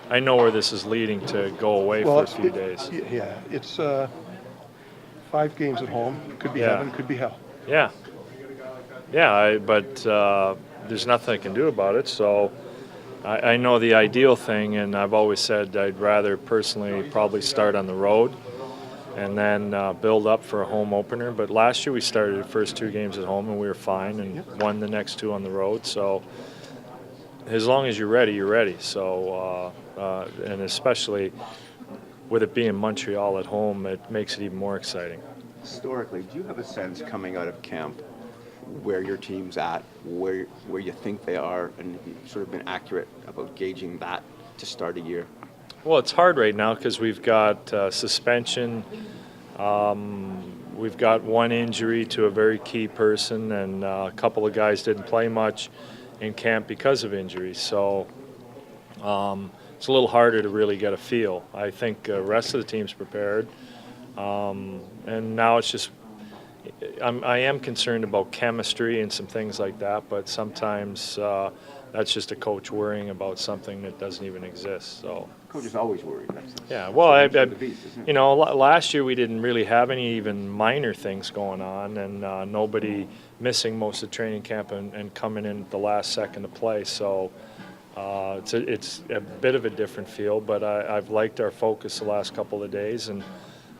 I know where this is leading to go away Well, for a few days. yeah, it's 5 games at home. Could be Yeah, heaven, could be hell. yeah, yeah. But there's nothing I can do about it. So I know the ideal thing, and I've always said I'd rather personally probably start on the road and then build up for a home opener. But last year we started the first 2 games at home and we were fine and Yep. won the next 2 on the road. So as long as you're ready, you're ready. So and especially with it being Montreal at home, it makes it even more exciting. Historically, do you have a sense coming out of camp where your team's at, where you think they are, and have you sort of been accurate about gauging that to start a year? Well, it's hard right now because we've got suspension. We've got one injury to a very key person, and a couple of guys didn't play much in camp because of injuries. So it's a little harder to really get a feel. I think the rest of the team's prepared, and now it's just I am concerned about chemistry and some things like that, but sometimes that's just a coach worrying about something that doesn't even exist. So. Coach is always worried. Yeah, well, the nature of the beast, isn't it? you know, last year we didn't really have any even minor things going on, and nobody missing most of training camp and coming in at the last second to play. So it's a bit of a different feel, but I've liked our focus the last couple of days, and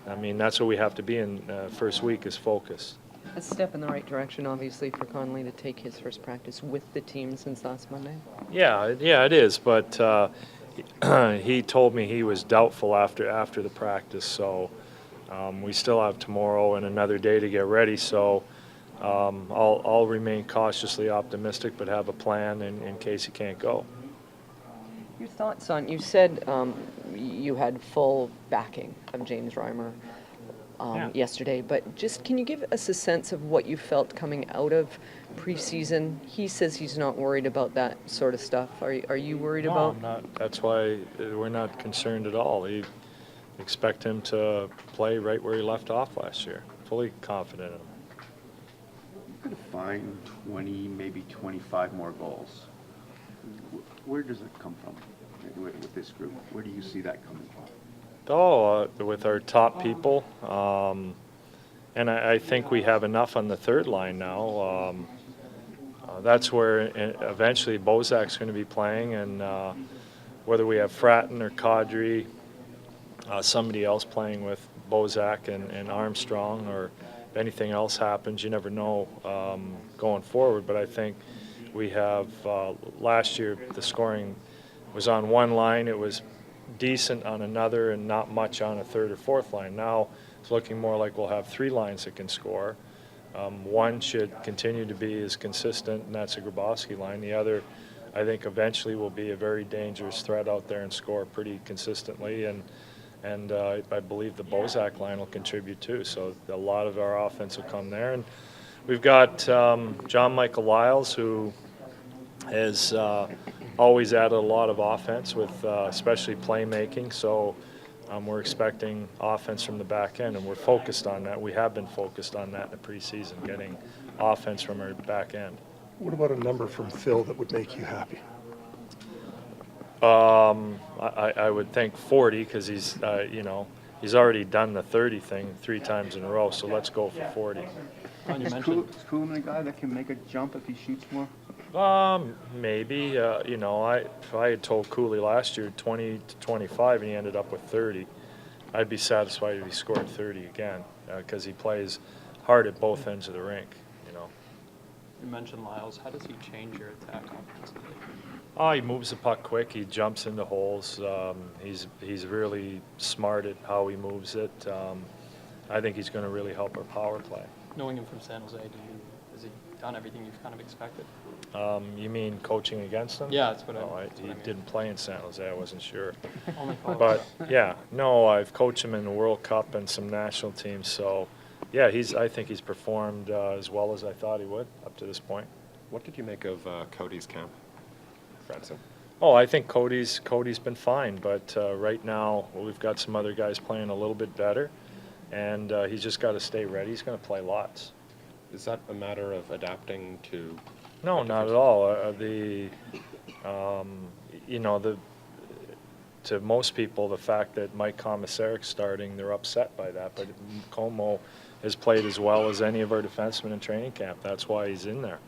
I mean that's what we have to be in first week is focus. A step in the right direction, obviously, for Connolly to take his first practice with the team since last Monday. Yeah, it is, but he told me he was doubtful after the practice, so we still have tomorrow and another day to get ready. So I'll remain cautiously optimistic, but have a plan in case he can't go. Your thoughts on, you said you had full backing of James Reimer Yeah. yesterday, but just can you give us a sense of what you felt coming out of preseason? He says he's not worried about that sort of stuff. Are you worried No, about? I'm not. That's why we're not concerned at all. We expect him to play right where he left off last year. Fully confident in him. You're going to find 20, maybe 25 more goals. Where does it come from with this group? Where do you see that coming from? Oh, with our top people, and I think we have enough on the third line now. That's where eventually Bozak's going to be playing, and whether we have Fratton or Kadri, somebody else playing with Bozak and Armstrong, or if anything else happens, you never know going forward. But I think we have last year the scoring was on one line. It was decent on another and not much on a third or fourth line. Now it's looking more like we'll have 3 lines that can score. One should continue to be as consistent, and that's a Grabowski line. The other, I think, eventually will be a very dangerous threat out there and score pretty consistently. And I believe the Bozak line will contribute too. So a lot of our offense will come there. And we've got John Michael Lyles, who has always added a lot of offense with especially playmaking. So we're expecting offense from the back end, and we're focused on that. We have been focused on that in the preseason, getting offense from our back end. What about a number from Phil that would make you happy? I would think 40 because he's, he's already done the 30 thing 3 times in a row. So let's go for 40. Is Coolman a guy that can make a jump if he shoots more? Maybe. If I had told Cooley last year 20 to 25 and he ended up with 30, I'd be satisfied if he scored 30 again because he plays hard at both ends of the rink. You mentioned Lyles. How does he change your attack offensively? Oh, he moves the puck quick. He jumps into holes. He's really smart at how he moves it. I think he's going to really help our power play. Knowing him from San Jose, has he done everything you've kind of expected? You mean coaching against him? Yeah, that's what He didn't play in San Jose. I wasn't sure. Only college. But yeah, no, I've coached him in the World Cup and some national teams. So yeah, I think he's performed as well as I thought he would up to this point. What did you make of Cody's camp, Branson? Oh, I think Cody's been fine, but right now we've got some other guys playing a little bit better, and he's just got to stay ready. He's going to play lots. Is that a matter of adapting to? No, not at all. to most people, the fact that Mike Komisarik's starting, they're upset by that. But Como has played as well as any of our defensemen in training camp. That's why he's in there.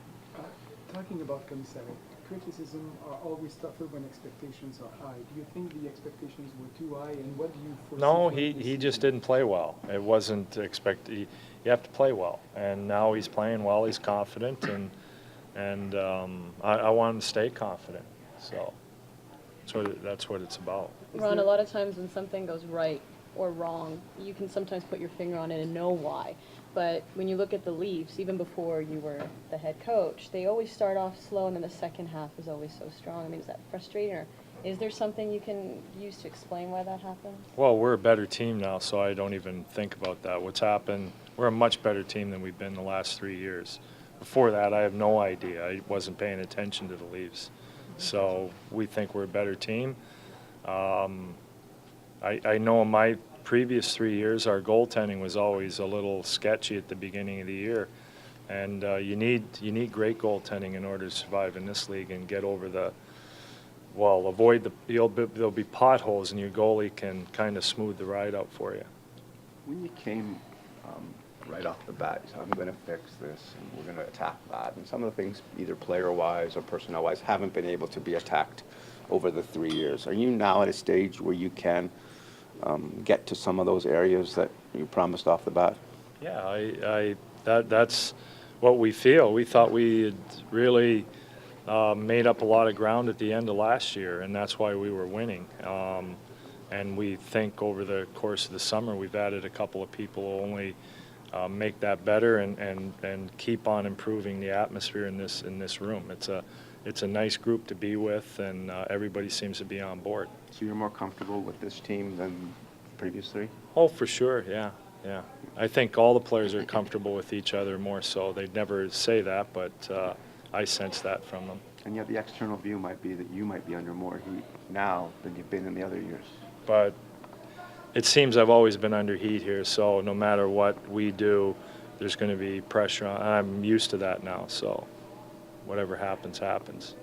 Talking about commissary, criticism are always tougher when expectations are high. Do you think the expectations were too high, and what do you foresee? No, for he this just season? didn't play well. It wasn't you have to play well, and now he's playing well. He's confident, and I want him to stay confident. So that's what it's about. Ron, a lot of times when something goes right or wrong, you can sometimes put your finger on it and know why. But when you look at the Leafs, even before you were the head coach, they always start off slow, and then the second half is always so strong. I mean, is that frustrating, or is there something you can use to explain why that happens? Well, we're a better team now, so I don't even think about that. What's happened, we're a much better team than we've been the last 3 years. Before that, I have no idea. I wasn't paying attention to the Leafs. So we think we're a better team. I know in my previous 3 years, our goaltending was always a little sketchy at the beginning of the year. And you need great goaltending in order to survive in this league and get over avoid there'll be potholes, and your goalie can kind of smooth the ride out for you. When you came right off the bat, you said, I'm going to fix this and we're going to attack that. And some of the things, either player-wise or personnel-wise, haven't been able to be attacked over the 3 years. Are you now at a stage where you can get to some of those areas that you promised off the bat? Yeah, that's what we feel. We thought we had really made up a lot of ground at the end of last year, and that's why we were winning. And we think over the course of the summer we've added a couple of people who only make that better and keep on improving the atmosphere in this room. It's a nice group to be with, and everybody seems to be on board. So you're more comfortable with this team than the previous three? Oh, for sure, yeah. I think all the players are comfortable with each other more so. They'd never say that, but I sense that from them. And yet the external view might be that you might be under more heat now than you've been in the other years. But it seems I've always been under heat here, so no matter what we do, there's going to be pressure on. I'm used to that now, so whatever happens, happens.